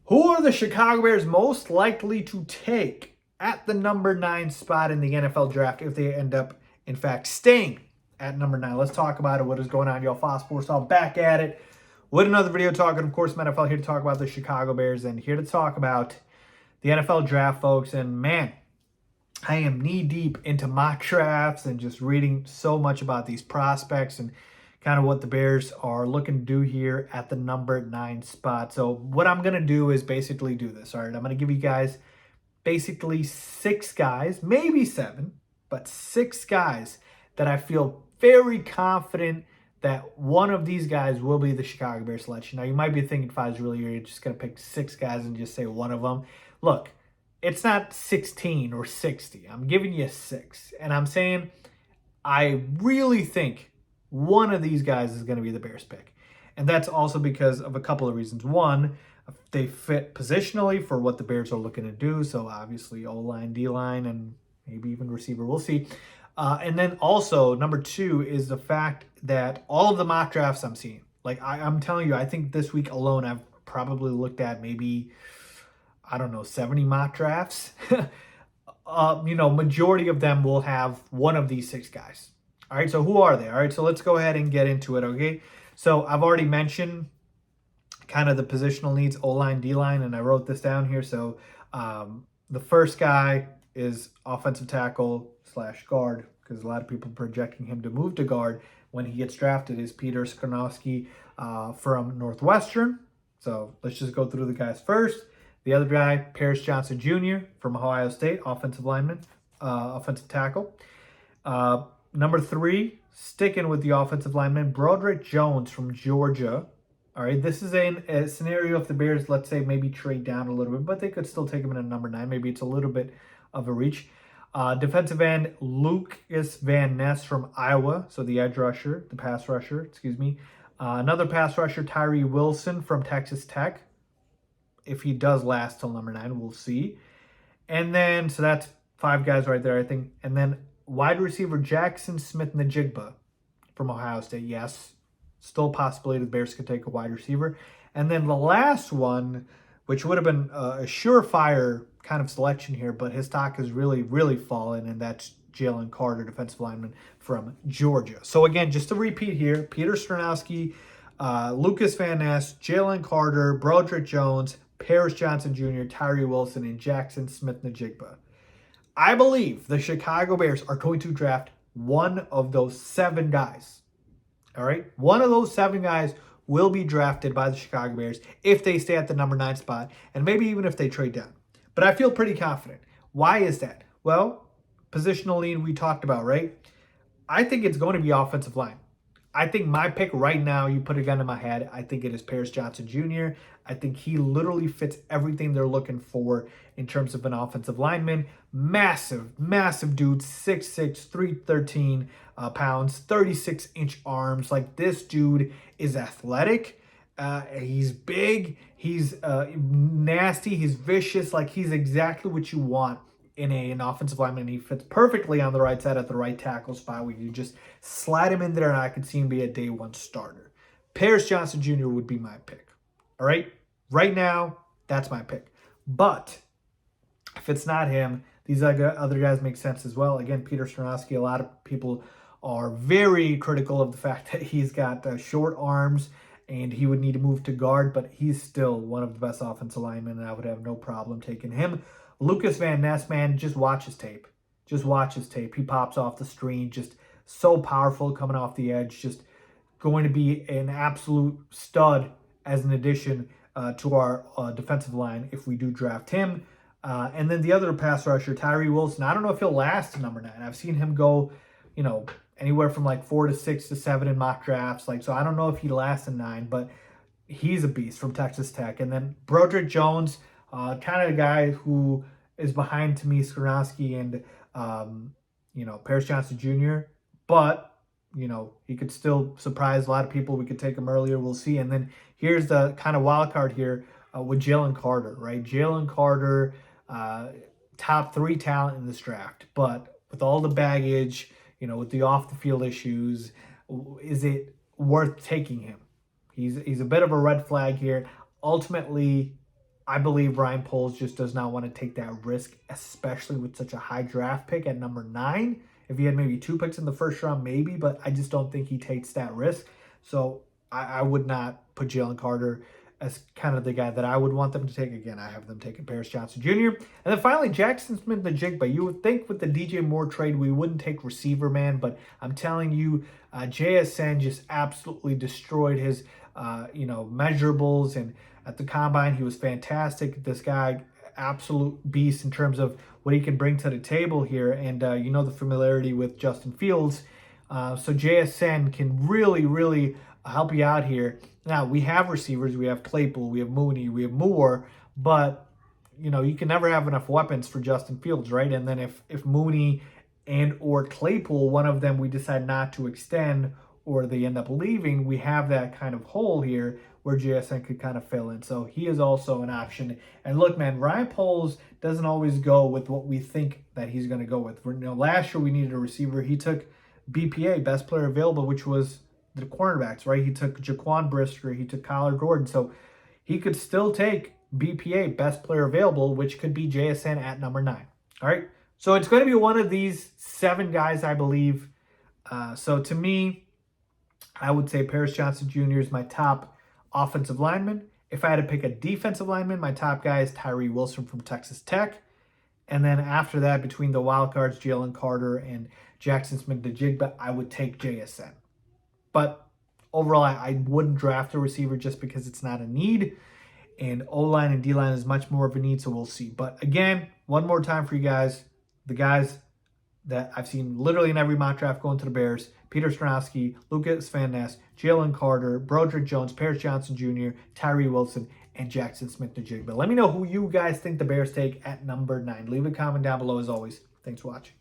Who are the Chicago Bears most likely to take at the number 9 spot in the NFL draft if they end up, in fact, staying at number 9? Let's talk about it. What is going on, y'all? Faiz Sports, all back at it with another video talking, of course, NFL, here to talk about the Chicago Bears and here to talk about the NFL draft, folks. And man, I am knee deep into mock drafts and just reading so much about these prospects and kind of what the Bears are looking to do here at the number 9 spot. So what I'm going to do is basically do this. All right, I'm going to give you guys basically 6 guys, maybe 7, but 6 guys that I feel very confident that one of these guys will be the Chicago Bears selection. Now, you might be thinking, Faiz, really, you're just going to pick 6 guys and just say one of them. Look, it's not 16 or 60. I'm giving you 6. And I'm saying I really think one of these guys is going to be the Bears pick. And that's also because of a couple of reasons. One, they fit positionally for what the Bears are looking to do. So obviously O-line, D-line, and maybe even receiver. We'll see. And then also, number 2 is the fact that all of the mock drafts I'm seeing, like I'm telling you, I think this week alone, I've probably looked at maybe, 70 mock drafts. Majority of them will have one of these 6 guys. All right, so who are they? All right, so let's go ahead and get into it, okay? So I've already mentioned kind of the positional needs, O-line, D-line, and I wrote this down here. So the first guy is offensive tackle / guard, because a lot of people are projecting him to move to guard when he gets drafted, is Peter Skornowski from Northwestern. So let's just go through the guys first. The other guy, Paris Johnson Jr. from Ohio State, offensive lineman, offensive tackle. Number 3, sticking with the offensive lineman, Broderick Jones from Georgia. All right, this is a scenario if the Bears, let's say, maybe trade down a little bit, but they could still take him in at number 9. Maybe it's a little bit of a reach. Defensive end, Lucas Van Ness from Iowa. So the edge rusher, the pass rusher, excuse me. Another pass rusher, Tyree Wilson from Texas Tech. If he does last till number 9, we'll see. And then, so that's 5 guys right there, I think. And then wide receiver Jackson Smith-Njigba from Ohio State. Yes, still a possibility the Bears could take a wide receiver. And then the last one, which would have been a surefire kind of selection here, but his stock has really, really fallen, and that's Jalen Carter, defensive lineman from Georgia. So again, just to repeat here, Peter Skornowski, Lucas Van Ness, Jalen Carter, Broderick Jones, Paris Johnson Jr., Tyree Wilson, and Jackson Smith-Njigba. I believe the Chicago Bears are going to draft one of those 7 guys. All right? One of those 7 guys will be drafted by the Chicago Bears if they stay at the number 9 spot, and maybe even if they trade down. But I feel pretty confident. Why is that? Well, positional need we talked about, right? I think it's going to be offensive line. I think my pick right now, you put a gun in my head, I think it is Paris Johnson Jr. I think he literally fits everything they're looking for in terms of an offensive lineman. Massive, massive dude, 6'6", 313 pounds, 36-inch arms. Like, this dude is athletic. He's big. He's nasty. He's vicious. Like, he's exactly what you want in an offensive lineman. He fits perfectly on the right side at the right tackle spot where you just slide him in there and I could see him be a day 1 starter. Paris Johnson Jr. would be my pick. All right? Right now, that's my pick. But if it's not him, these other guys make sense as well. Again, Peter Skornowski, a lot of people are very critical of the fact that he's got short arms and he would need to move to guard, but he's still one of the best offensive linemen, and I would have no problem taking him. Lucas Van Ness, man, just watch his tape. Just watch his tape. He pops off the screen, just so powerful coming off the edge, just going to be an absolute stud as an addition to our defensive line if we do draft him. And then the other pass rusher, Tyree Wilson, I don't know if he'll last to number 9. I've seen him go, anywhere from like 4 to 6 to 7 in mock drafts. So I don't know if he lasts in 9, but he's a beast from Texas Tech. And then Broderick Jones, kind of a guy who is behind, to me, Skornowski and, Paris Johnson Jr. But, he could still surprise a lot of people. We could take him earlier. We'll see. And then here's the kind of wild card here with Jalen Carter, right? Jalen Carter, top 3 talent in this draft. But with all the baggage, with the off-the-field issues, is it worth taking him? He's a bit of a red flag here. Ultimately, I believe Ryan Poles just does not want to take that risk, especially with such a high draft pick at number 9. If he had maybe 2 picks in the first round, maybe, but I just don't think he takes that risk. So I would not put Jalen Carter as kind of the guy that I would want them to take. Again, I have them taking Paris Johnson Jr. And then finally, Jackson Smith-Njigba. You would think with the DJ Moore trade, we wouldn't take receiver, man, but I'm telling you, JSN just absolutely destroyed his, measurables, and at the combine, he was fantastic. This guy, absolute beast in terms of what he can bring to the table here, and the familiarity with Justin Fields. So JSN can really, really help you out here. Now, we have receivers. We have Claypool. We have Mooney. We have Moore. But, you can never have enough weapons for Justin Fields, right? And then if Mooney and or Claypool, one of them we decide not to extend or they end up leaving, we have that kind of hole here where JSN could kind of fill in. So he is also an option. And look, man, Ryan Poles doesn't always go with what we think that he's going to go with. Last year we needed a receiver. He took BPA, best player available, which was the cornerbacks, right? He took Jaquan Brisker, he took Kyler Gordon. So he could still take BPA, best player available, which could be JSN at number 9. All right. So it's going to be one of these 7 guys, I believe. So to me, I would say Paris Johnson Jr. is my top offensive lineman. If I had to pick a defensive lineman, my top guy is Tyree Wilson from Texas Tech. And then after that, between the wild cards, Jalen Carter and Jackson Smith-Njigba, I would take JSN. But overall, I wouldn't draft a receiver just because it's not a need. And O-line and D-line is much more of a need, so we'll see. But again, one more time for you guys, the guys that I've seen literally in every mock draft going to the Bears: Peter Skoronski, Lucas Van Ness, Jalen Carter, Broderick Jones, Paris Johnson Jr., Tyree Wilson, and Jackson Smith-Njigba. Let me know who you guys think the Bears take at number 9. Leave a comment down below as always. Thanks for watching.